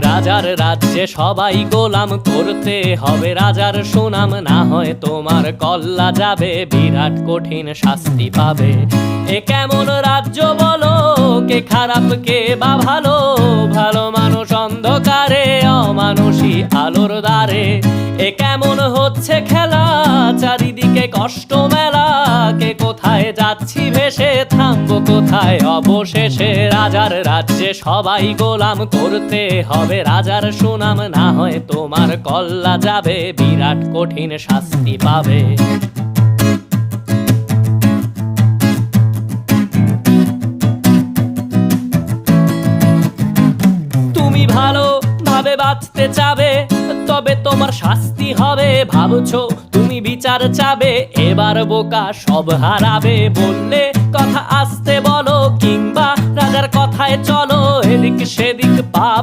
রাজার রাজ্যে সবাই গোলাম, করতে হবে রাজার সুনাম, না হয় তোমার কল্লা যাবে, বিরাট কঠিন শাস্তি পাবে। এ কেমন রাজ্য বলো, কে খারাপ কে বা ভালো, ভালো মানুষ অন্ধকারে, অমানুষী আলোর দ্বারে। এ কেমন হচ্ছে খেলা, চারিদিকে কষ্ট মেলা, কে কোথায় যাচ্ছি ভেসে, থামবো কোথায় অবশেষে। রাজার রাজ্যে সবাই গোলাম, করতে হবে রাজার সুনাম, না হয় তোমার কল্লা যাবে, বিরাট কঠিন শাস্তি পাবে। তুমি ভালো ভাবে বাঁচতে চাবে, তবে তোমার শাস্তি হবে। ভাবছো তুমি বিচার চাবে, এবার বোকা সব হারাবে। বললে কথা আস্তে বলো, কিংবা রাজার কথায় চলো, এদিক সেদিক পা